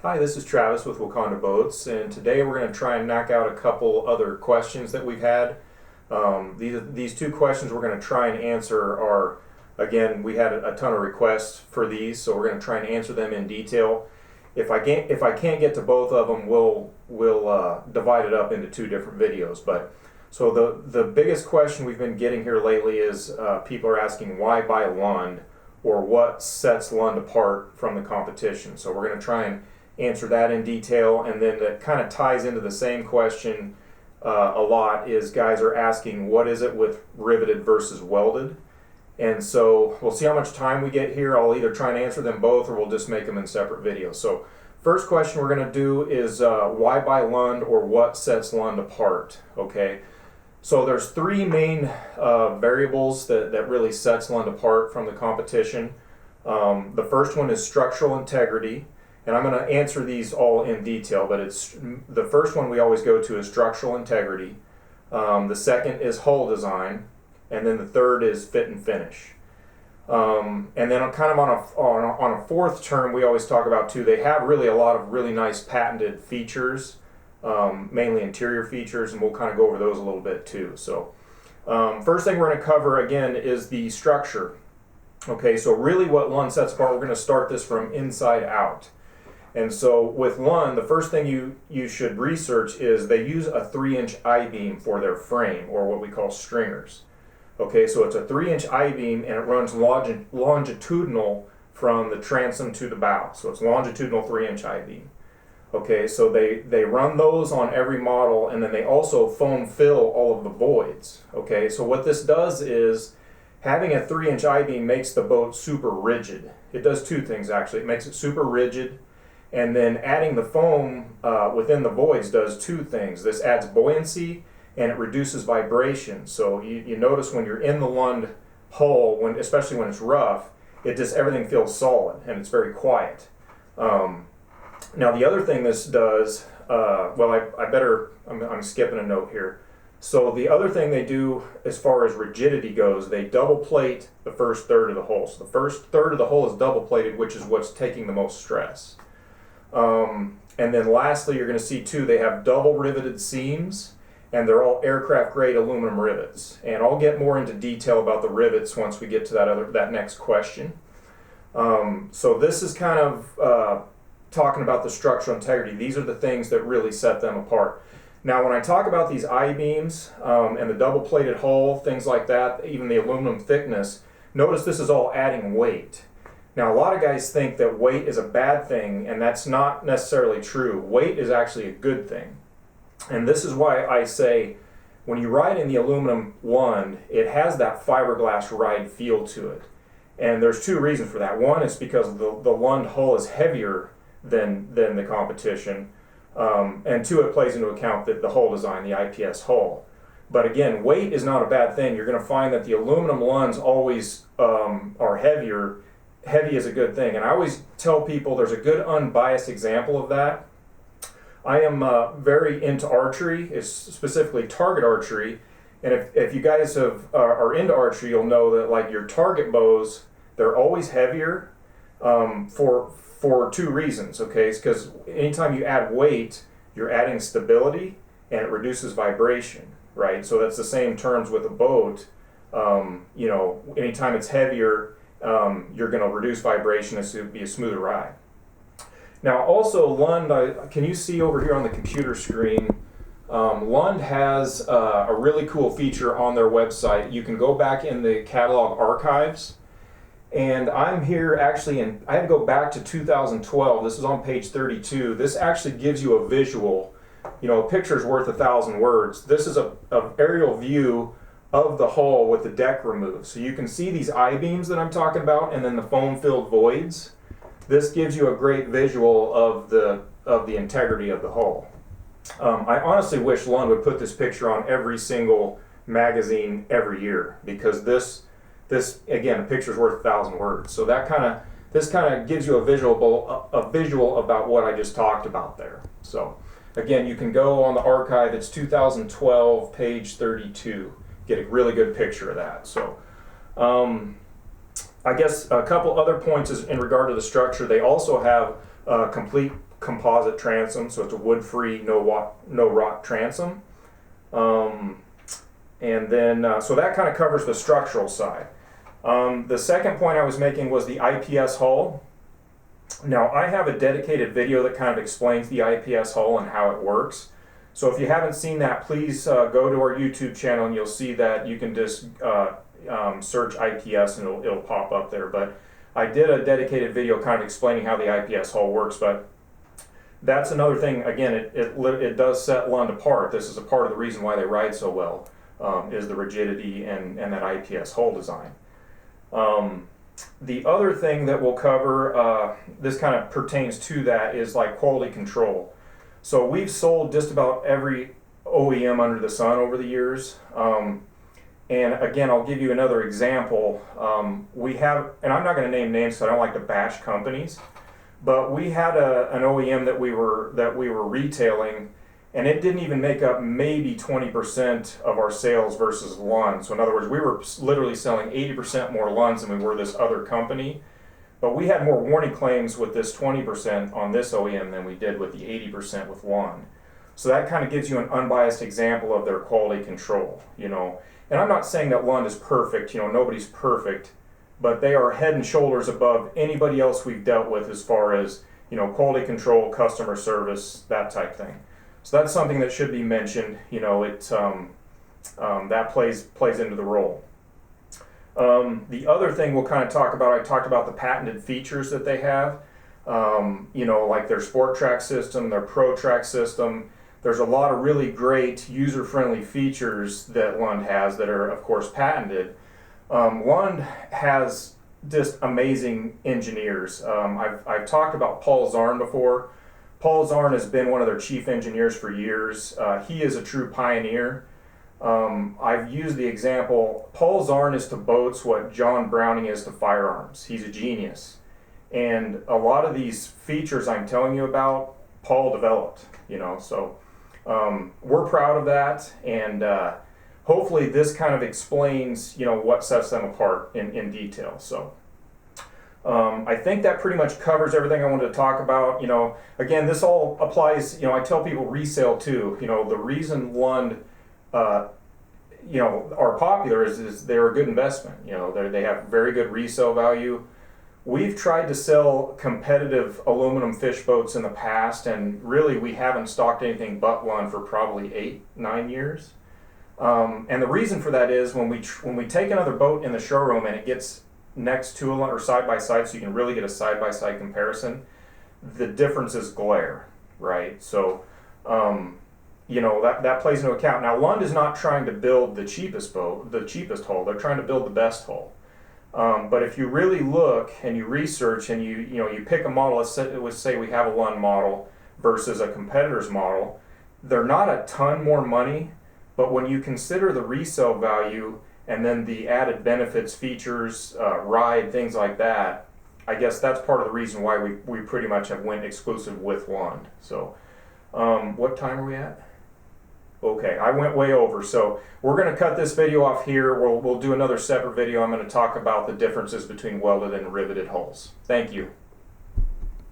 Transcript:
Hi, this is Travis with Waconda Boats, and today we're going to try and knock out a couple other questions that we've had. These two questions we're going to try and answer are, again, we had a ton of requests for these, so we're going to try and answer them in detail. If I can't get to both of them, we'll divide it up into two different videos. But so the biggest question we've been getting here lately is people are asking why buy Lund, or what sets Lund apart from the competition. So we're going to try and answer that in detail, and then that kind of ties into the same question a lot is guys are asking what is it with riveted versus welded. And so we'll see how much time we get here. I'll either try and answer them both or we'll just make them in separate videos. So first question we're going to do is why buy Lund, or what sets Lund apart. Okay, so there's three main variables that really sets Lund apart from the competition. The first one is structural integrity. And I'm going to answer these all in detail, but it's the first one we always go to is structural integrity. The second is hull design, and then the third is fit and finish. And then kind of on a fourth term, we always talk about too. They have really a lot of really nice patented features, mainly interior features, and we'll kind of go over those a little bit too. So first thing we're going to cover again is the structure. Okay, so really what Lund sets apart, we're going to start this from inside out. And so with Lund, the first thing you should research is they use a 3-inch I-beam for their frame, or what we call stringers. Okay, so it's a 3-inch I-beam and it runs longitudinal from the transom to the bow. So it's longitudinal 3-inch I-beam. Okay, so they run those on every model, and then they also foam fill all of the voids. Okay, so what this does is having a 3-inch I-beam makes the boat super rigid. It does two things actually. It makes it super rigid. And then adding the foam within the voids does two things. This adds buoyancy and it reduces vibration. So you notice when you're in the Lund hull, especially when it's rough, everything feels solid and it's very quiet. Now the other thing this does, I'm skipping a note here. So the other thing they do as far as rigidity goes, they double plate the first third of the hull. So the first third of the hull is double plated, which is what's taking the most stress. And then lastly, you're going to see too, they have double riveted seams, and they're all aircraft grade aluminum rivets. And I'll get more into detail about the rivets once we get to that next question. So this is kind of talking about the structural integrity. These are the things that really set them apart. Now when I talk about these I-beams and the double plated hull, things like that, even the aluminum thickness, notice this is all adding weight. Now, a lot of guys think that weight is a bad thing, and that's not necessarily true. Weight is actually a good thing. And this is why I say when you ride in the aluminum Lund, it has that fiberglass ride feel to it. And there's two reasons for that. One is because the Lund hull is heavier than the competition. And two, it plays into account that the hull design, the IPS hull. But again, weight is not a bad thing. You're going to find that the aluminum Lunds always are heavier. Heavy is a good thing, and I always tell people there's a good unbiased example of that. I am very into archery, specifically target archery, and if you guys are into archery, you'll know that like your target bows, they're always heavier for two reasons. Okay, because anytime you add weight, you're adding stability and it reduces vibration, right? So that's the same terms with a boat. Anytime it's heavier, you're going to reduce vibration. It's going to be a smoother ride. Now also Lund, can you see over here on the computer screen, Lund has a really cool feature on their website. You can go back in the catalog archives, and I'm here actually, and I had to go back to 2012. This is on page 32. This actually gives you a visual. A picture's worth 1,000 words. This is a aerial view of the hull with the deck removed. So you can see these I-beams that I'm talking about, and then the foam-filled voids. This gives you a great visual of the integrity of the hull. I honestly wish Lund would put this picture on every single magazine every year, because this again, a picture's worth 1,000 words. So this kind of gives you a visual about what I just talked about there. So again, you can go on the archive. It's 2012, page 32. Get a really good picture of that. So I guess a couple other points is in regard to the structure. They also have complete composite transom, so it's a wood-free, no rot transom. And then, so that kind of covers the structural side. The second point I was making was the IPS hull. Now, I have a dedicated video that kind of explains the IPS hull and how it works. So if you haven't seen that, please go to our YouTube channel and you'll see that. You can just search IPS and it'll pop up there. But I did a dedicated video kind of explaining how the IPS hull works. But that's another thing, again, it does set Lund apart. This is a part of the reason why they ride so well, is the rigidity and that IPS hull design. The other thing that we'll cover, this kind of pertains to that, is like quality control. So we've sold just about every OEM under the sun over the years. And again, I'll give you another example. We have, and I'm not going to name names because I don't like to bash companies, but we had an OEM that we were retailing, and it didn't even make up maybe 20% of our sales versus Lund. So in other words, we were literally selling 80% more Lunds than we were this other company. But we had more warning claims with this 20% on this OEM than we did with the 80% with Lund. So that kind of gives you an unbiased example of their quality control, you know. And I'm not saying that Lund is perfect, you know, nobody's perfect, but they are head and shoulders above anybody else we've dealt with as far as, you know, quality control, customer service, that type thing. So that's something that should be mentioned. You know, that plays into the role. The other thing we'll kind of talk about, I talked about the patented features that they have. You know, like their Sport Track system, their Pro Track system. There's a lot of really great user-friendly features that Lund has that are, of course, patented. Lund has just amazing engineers. I've talked about Paul Zarn before. Paul Zarn has been one of their chief engineers for years. He is a true pioneer. I've used the example, Paul Zarn is to boats what John Browning is to firearms. He's a genius. And a lot of these features I'm telling you about, Paul developed, you know, so we're proud of that. And hopefully this kind of explains, you know, what sets them apart in detail. So I think that pretty much covers everything I wanted to talk about. You know, again, this all applies, you know, I tell people resale too. You know, the reason Lund, you know, are popular is they're a good investment. You know, they have very good resale value. We've tried to sell competitive aluminum fish boats in the past, and really we haven't stocked anything but Lund for probably 8-9 years. And the reason for that is when we take another boat in the showroom and it gets next to a Lund or side by side, so you can really get a side by side comparison, the difference is glare, right? So you know, that plays into account. Now, Lund is not trying to build the cheapest boat, the cheapest hull. They're trying to build the best hull. But if you really look and you research and you pick a model, let's say we have a Lund model versus a competitor's model, they're not a ton more money, but when you consider the resale value and then the added benefits, features, ride, things like that, I guess that's part of the reason why we pretty much have went exclusive with Lund. So, what time are we at? Okay, I went way over, so we're going to cut this video off here. We'll do another separate video. I'm going to talk about the differences between welded and riveted hulls. Thank you.